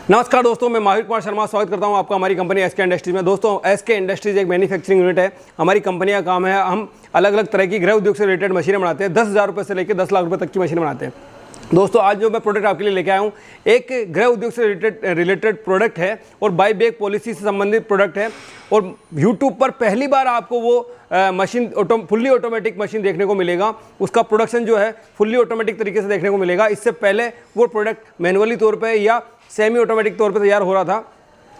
नमस्कार दोस्तों, मैं माहिर कुमार शर्मा स्वागत करता हूं आपका हमारी कंपनी एसके इंडस्ट्रीज में। दोस्तों, एसके इंडस्ट्रीज एक मैन्युफैक्चरिंग यूनिट है। हमारी कंपनी का काम है, हम अलग अलग तरह की गृह उद्योग से रिलेटेड मशीनें बनाते हैं। 10,000 रुपये से लेकर 10 लाख रुपये तक की मशीनें बनाते हैं। दोस्तों, आज जो मैं प्रोडक्ट आपके लिए लेके आया हूँ, एक गृह उद्योग से रिलेटेड प्रोडक्ट है और बाई बैक पॉलिसी से संबंधित प्रोडक्ट है। और यूट्यूब पर पहली बार आपको वो मशीन फुल्ली ऑटोमेटिक मशीन देखने को मिलेगा। उसका प्रोडक्शन जो है फुल्ली ऑटोमेटिक तरीके से देखने को मिलेगा। इससे पहले वो प्रोडक्ट मैनुअली तौर पे या सेमी ऑटोमेटिक तौर पे तैयार हो रहा था।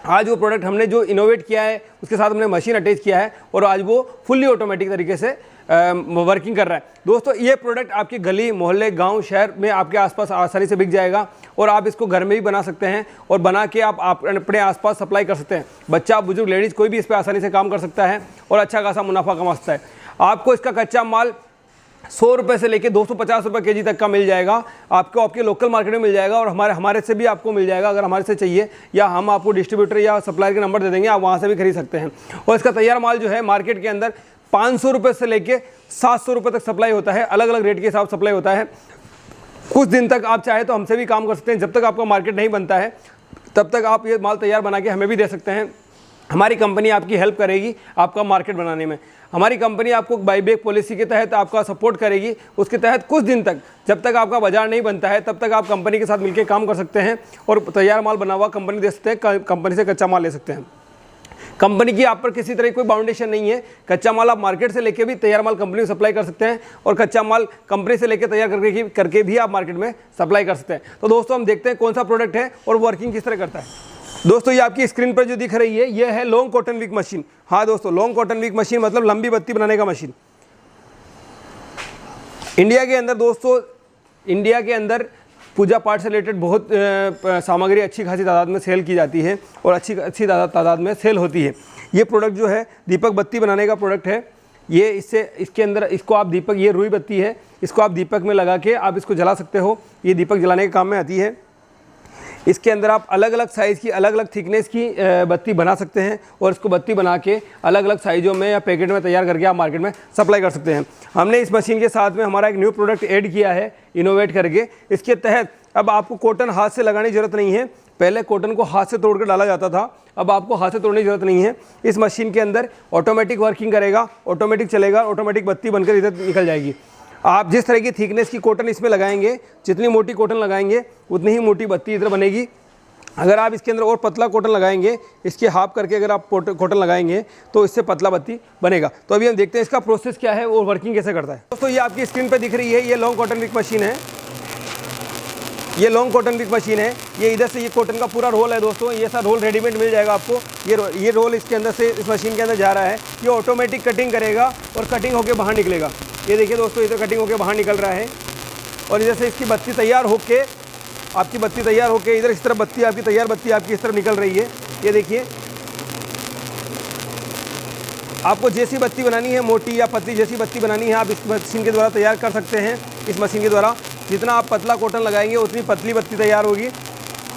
आज वो प्रोडक्ट हमने जो इनोवेट किया है, उसके साथ हमने मशीन अटैच किया है और आज वो फुल्ली ऑटोमेटिक तरीके से वर्किंग कर रहा है। दोस्तों, ये प्रोडक्ट आपकी गली मोहल्ले गांव शहर में आपके आसपास आसानी से बिक जाएगा और आप इसको घर में भी बना सकते हैं और बना के आप अपने आसपास सप्लाई कर सकते हैं। बच्चा बुजुर्ग लेडीज़ कोई भी इस पर आसानी से काम कर सकता है और अच्छा खासा मुनाफा कमा सकता है। आपको इसका कच्चा माल 100 रुपये से लेकर 250 रुपये केजी तक का मिल जाएगा। आपको आपके लोकल मार्केट में मिल जाएगा और हमारे से भी आपको मिल जाएगा। अगर हमारे से चाहिए या हम आपको डिस्ट्रीब्यूटर या सप्लायर के नंबर दे देंगे, आप वहाँ से भी खरीद सकते हैं। और इसका तैयार माल जो है मार्केट के अंदर 500 रुपये से लेकर 700 रुपये तक सप्लाई होता है। अलग अलग रेट के हिसाब सप्लाई होता है। कुछ दिन तक आप चाहे तो हमसे भी काम कर सकते हैं। जब तक आपका मार्केट नहीं बनता है तब तक आप ये माल तैयार बना के हमें भी दे सकते हैं। हमारी कंपनी आपकी हेल्प करेगी आपका मार्केट बनाने में। हमारी कंपनी आपको बाईबैक पॉलिसी के तहत आपका सपोर्ट करेगी। उसके तहत कुछ दिन तक, जब तक आपका बाजार नहीं बनता है, तब तक आप कंपनी के साथ मिलकर काम कर सकते हैं और तैयार माल बना हुआ कंपनी दे सकते हैं। कंपनी से कच्चा माल ले सकते हैं। कंपनी की आप पर किसी तरह कोई बाउंडेशन नहीं है। कच्चा माल आप मार्केट से लेके भी तैयार माल कंपनी को सप्लाई कर सकते हैं और कच्चा माल कंपनी से लेकर तैयार करके भी आप मार्केट में सप्लाई कर सकते हैं। तो दोस्तों, हम देखते हैं कौन सा प्रोडक्ट है और वर्किंग किस तरह करता है। दोस्तों, ये आपकी स्क्रीन पर जो दिख रही है, ये है लॉन्ग कॉटन विक मशीन। हाँ दोस्तों, लॉन्ग कॉटन विक मशीन मतलब लंबी बत्ती बनाने का मशीन। इंडिया के अंदर दोस्तों, इंडिया के अंदर पूजा पाठ से रिलेटेड बहुत सामग्री अच्छी खासी तादाद में सेल की जाती है और अच्छी तादाद में सेल होती है। ये प्रोडक्ट जो है दीपक बत्ती बनाने का प्रोडक्ट है। ये इसके अंदर इसको आप दीपक, ये रुई बत्ती है, इसको आप दीपक में लगा के आप इसको जला सकते हो। ये दीपक जलाने के काम में आती है। इसके अंदर आप अलग अलग साइज़ की, अलग अलग थिकनेस की बत्ती बना सकते हैं और इसको बत्ती बना के अलग अलग साइज़ों में या पैकेट में तैयार करके आप मार्केट में सप्लाई कर सकते हैं। हमने इस मशीन के साथ में हमारा एक न्यू प्रोडक्ट ऐड किया है, इनोवेट करके। इसके तहत अब आपको कॉटन हाथ से लगाने की ज़रूरत नहीं है। पहले कॉटन को हाथ से तोड़ कर डाला जाता था, अब आपको हाथ से तोड़ने की ज़रूरत नहीं है। इस मशीन के अंदर ऑटोमेटिक वर्किंग करेगा, ऑटोमेटिक चलेगा, ऑटोमेटिक बत्ती बनकर इधर निकल जाएगी। आप जिस तरह की थिकनेस की कॉटन इसमें लगाएंगे, जितनी मोटी कॉटन लगाएंगे उतनी ही मोटी बत्ती इधर बनेगी। अगर आप इसके अंदर और पतला कॉटन लगाएंगे, इसके हाफ करके अगर आप कॉटन लगाएंगे तो इससे पतला बत्ती बनेगा। तो अभी हम देखते हैं इसका प्रोसेस क्या है और वर्किंग कैसे करता है। दोस्तों, ये आपकी स्क्रीन पर दिख रही है, ये लॉन्ग कॉटन विक मशीन है। ये लॉन्ग कॉटन विक मशीन है। ये इधर से ये कॉटन का पूरा रोल है दोस्तों। ये सारा रोल रेडीमेड मिल जाएगा आपको। ये रोल इसके अंदर से इस मशीन के अंदर जा रहा है। ये ऑटोमेटिक कटिंग करेगा और कटिंग होकर बाहर निकलेगा। ये देखिए दोस्तों, इधर कटिंग होकर बाहर निकल रहा है और इधर से इसकी बत्ती तैयार होके, आपकी बत्ती तैयार होके इधर इस तरफ बत्ती आपकी तैयार बत्ती आपकी इस तरफ निकल रही है। ये देखिए, आपको जैसी बत्ती बनानी है, मोटी या पतली जैसी बत्ती बनानी है, आप इस मशीन के द्वारा तैयार कर सकते हैं। इस मशीन के द्वारा जितना आप पतला कॉटन लगाएंगे उतनी पतली बत्ती तैयार होगी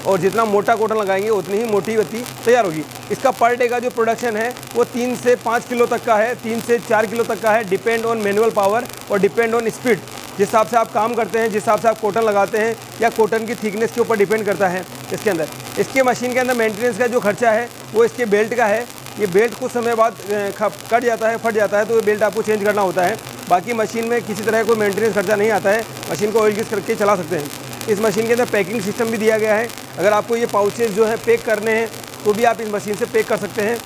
और जितना मोटा कॉटन लगाएंगे उतनी ही मोटी बत्ती तैयार होगी। इसका पर डे का जो प्रोडक्शन है वो 3 से 5 किलो तक का है, 3 से 4 किलो तक का है। डिपेंड ऑन मैनुअल पावर और डिपेंड ऑन स्पीड। जिस हिसाब से आप काम करते हैं, जिस हिसाब से आप कॉटन लगाते हैं या कॉटन की थिकनेस के ऊपर डिपेंड करता है। इसके अंदर, इसके मशीन के अंदर मेंटेनेंस का जो खर्चा है वो इसके बेल्ट का है। ये बेल्ट कुछ समय बाद कट जाता है, फट जाता है, तो ये बेल्ट आपको चेंज करना होता है। बाकी मशीन में किसी तरह कोई मेंटेनेंस खर्चा नहीं आता है। मशीन को ऑयल ग्रीस करके चला सकते हैं। इस मशीन के अंदर पैकिंग सिस्टम भी दिया गया है। अगर आपको ये पाउचेस जो है पैक करने हैं तो भी आप इस मशीन से पैक कर सकते हैं।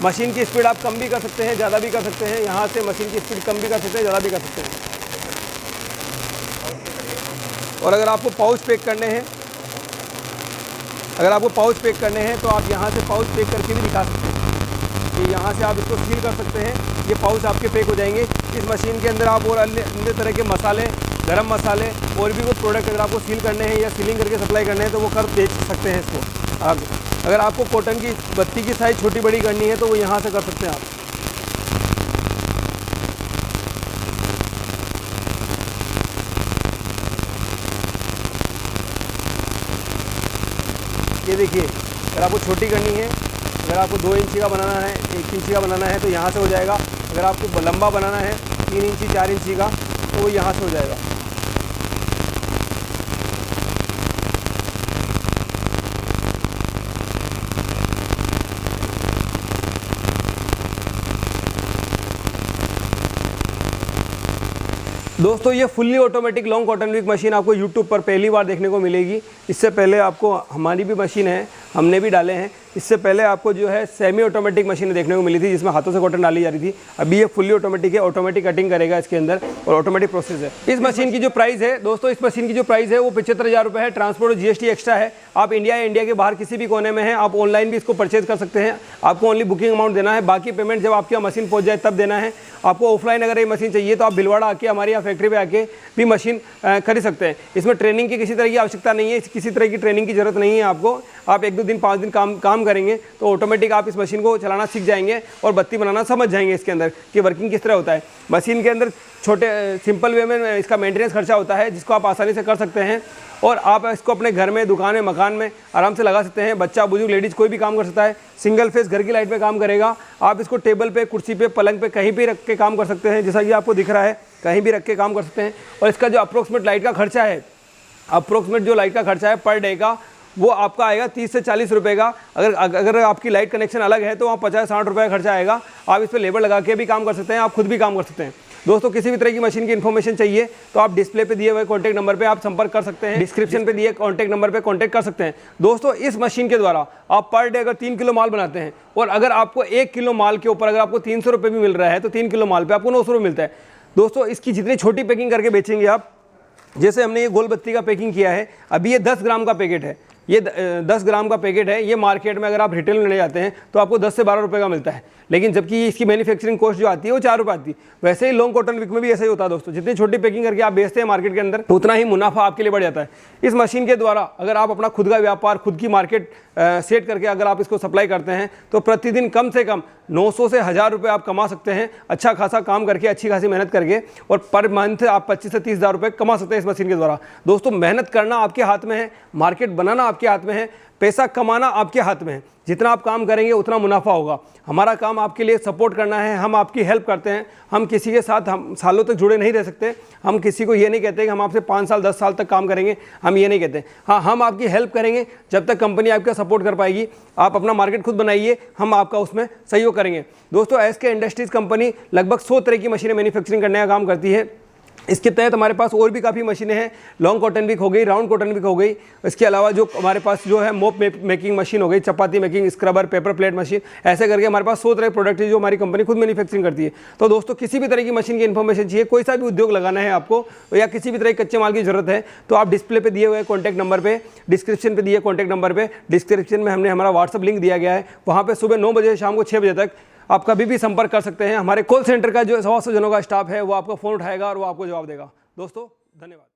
मशीन की स्पीड आप कम भी कर सकते हैं, ज़्यादा भी कर सकते हैं। यहाँ से मशीन की स्पीड कम भी कर सकते हैं, ज़्यादा भी कर सकते हैं। और अगर आपको पाउच पैक करने हैं, तो आप यहाँ से पाउच पैक करके भी दिखा सकते हैं। कि यहाँ से आप इसको सील कर सकते हैं, ये पाउच आपके पैक हो जाएंगे। इस मशीन के अंदर आप और अन्य तरह के मसाले, गरम मसाले और भी कुछ प्रोडक्ट अगर आपको सील करने हैं या सीलिंग करके सप्लाई करने हैं तो वो कर बेच सकते हैं इसको आप। अगर आपको कॉटन की बत्ती की साइज़ छोटी बड़ी करनी है तो वो यहाँ से कर सकते हैं आप। ये देखिए, अगर आपको छोटी करनी है, अगर आपको 2 इंची का बनाना है, 1 इंची का बनाना है तो यहाँ से हो जाएगा। अगर आपको लंबा बनाना है 3 इंची 4 इंची का तो वो यहाँ से हो जाएगा। दोस्तों ये fully automatic long cotton wick machine आपको यूट्यूब पर पहली बार देखने को मिलेगी। इससे पहले आपको हमारी भी मशीन है, हमने भी डाले हैं। इससे पहले आपको जो है सेमी ऑटोमेटिक मशीन देखने को मिली थी जिसमें हाथों से कॉटन डाली जा रही थी। अभी ये फुल्ली ऑटोमेटिक है, ऑटोमेटिक कटिंग करेगा इसके अंदर और ऑटोमेटिक प्रोसेस है। इस मशीन की जो प्राइस है दोस्तों, इस मशीन की जो प्राइस है वो 75,000 रुपये है। ट्रांसपोर्ट और GST एक्स्ट्रा है। आप इंडिया या इंडिया के बाहर किसी भी कोने में हैं, आप ऑनलाइन भी इसको परचेज कर सकते हैं। आपको ओनली बुकिंग अमाउंट देना है, बाकी पेमेंट जब आपके यहाँ मशीन पहुँच जाए तब देना है। आपको ऑफलाइन अगर ये मशीन चाहिए तो आप भिलवाड़ा आके हमारे यहाँ फैक्ट्री पे आके भी मशीन खरीद सकते हैं। इसमें ट्रेनिंग की किसी तरह की आवश्यकता नहीं है, किसी तरह की ट्रेनिंग की जरूरत नहीं है आपको। आप 1-2 दिन 5 दिन काम करेंगे तो ऑटोमेटिक आप इस मशीन को चलाना सीख जाएंगे और बत्ती बनाना समझ जाएंगे इसके अंदर कि वर्किंग किस तरह होता है। मशीन के अंदर छोटे सिंपल वे में इसका मेंटेनेंस खर्चा होता है जिसको आप आसानी से कर सकते हैं और आप इसको अपने घर में, दुकान में, मकान में आराम से लगा सकते हैं। बच्चा, बुजुर्ग, लेडीज़ कोई भी काम कर सकता है। सिंगल फेस घर की लाइट पे काम करेगा। आप इसको टेबल पे, कुर्सी पे, पलंग पे कहीं भी रख के काम कर सकते हैं, जैसा कि आपको दिख रहा है, कहीं भी रख के काम कर सकते हैं। और इसका जो अप्रोक्सीमेट लाइट का खर्चा है, अप्रोक्सीमेट जो लाइट का खर्चा है पर डे का, वो आपका आएगा 30 से 40 रुपये का। अगर आपकी लाइट कनेक्शन अलग है तो वहाँ 50-60 रुपये का खर्चा आएगा। आप इस पर लेबर लगा के भी काम कर सकते हैं, आप खुद भी काम कर सकते हैं। दोस्तों किसी भी तरह की मशीन की इन्फॉर्मेशन चाहिए तो आप डिस्प्ले पे दिए हुए कॉन्टैक्ट नंबर पे आप संपर्क कर सकते हैं, डिस्क्रिप्शन पे दिए कॉन्टैक्ट नंबर पे कॉन्टैक्ट कर सकते हैं। दोस्तों इस मशीन के द्वारा आप पर डे अगर 3 किलो माल बनाते हैं और अगर आपको 1 किलो माल के ऊपर अगर आपको 300 रुपये भी मिल रहा है तो 3 किलो माल पर आपको 900 रुपये मिलता है। दोस्तों इसकी जितनी छोटी पैकिंग करके बेचेंगे आप, जैसे हमने ये गोल बत्ती का पैकिंग किया है, अभी ये 10 ग्राम का पैकेट है, ये 10 ग्राम का पैकेट है। ये मार्केट में अगर आप रिटेल में ले जाते हैं तो आपको 10 से 12 रुपये का मिलता है, लेकिन जबकि इसकी मैन्युफैक्चरिंग कॉस्ट जो आती है वो 4 रुपये आती है। वैसे ही लॉन्ग कॉटन विक में भी ऐसा ही होता है दोस्तों। जितनी छोटी पैकिंग करके आप बेचते हैं मार्केट के अंदर उतना ही मुनाफा आपके लिए बढ़ जाता है। इस मशीन के द्वारा अगर आप अपना खुद का व्यापार, खुद की मार्केट सेट करके अगर आप इसको सप्लाई करते हैं तो प्रतिदिन कम से कम 900 से 1000 रुपये आप कमा सकते हैं। अच्छा खासा काम करके, अच्छी खासी मेहनत करके, और पर मंथ आप 25 से 30,000 रुपये कमा सकते हैं इस मशीन के द्वारा। दोस्तों मेहनत करना आपके हाथ में है, मार्केट बनाना आपके हाथ में है, पैसा कमाना आपके हाथ में है। जितना आप काम करेंगे उतना मुनाफा होगा। हमारा काम आपके लिए सपोर्ट करना है, हम आपकी हेल्प करते हैं। हम किसी के साथ हम सालों तक जुड़े नहीं रह सकते। हम किसी को ये नहीं कहते कि हम आपसे 5 साल 10 साल तक काम करेंगे, हम ये नहीं कहते। हाँ, हम आपकी हेल्प करेंगे जब तक कंपनी आपका सपोर्ट कर पाएगी। आप अपना मार्केट खुद बनाइए, हम आपका उसमें सहयोग करेंगे। दोस्तों SK इंडस्ट्रीज़ कंपनी लगभग 100 तरह की मशीनें मैन्युफैक्चरिंग करने का काम करती है। इसके तहत हमारे पास और भी काफ़ी मशीनें हैं। लॉन्ग कॉटन विक हो गई, राउंड कॉटन विक हो गई। इसके अलावा जो हमारे पास जो है मोप मेकिंग मशीन हो गई, chapati making, scrubber, paper plate machine, ऐसे करके हमारे पास 100 तरह के प्रोडक्ट है जो हमारी कंपनी खुद मैन्युफैक्चरिंग करती है। तो दोस्तों किसी भी तरह की मशीन की इन्फॉर्मेशन चाहिए, कोई सा भी उद्योग लगाना है आपको या किसी भी तरह के कच्चे माल की जरूरत है तो आप डिस्प्ले पे दिए हुए कॉन्टैक्ट नंबर पे, डिस्क्रिप्शन पे दिए कॉन्टैक्ट नंबर पे, डिस्क्रिप्शन में हमने हमारा व्हाट्सअप लिंक दिया गया है, वहाँ पर सुबह 9 बजे से शाम को 6 बजे तक आप कभी भी संपर्क कर सकते हैं। हमारे कॉल सेंटर का जो 100 जनों का स्टाफ है वो आपका फ़ोन उठाएगा और वो आपको जवाब देगा। दोस्तों धन्यवाद।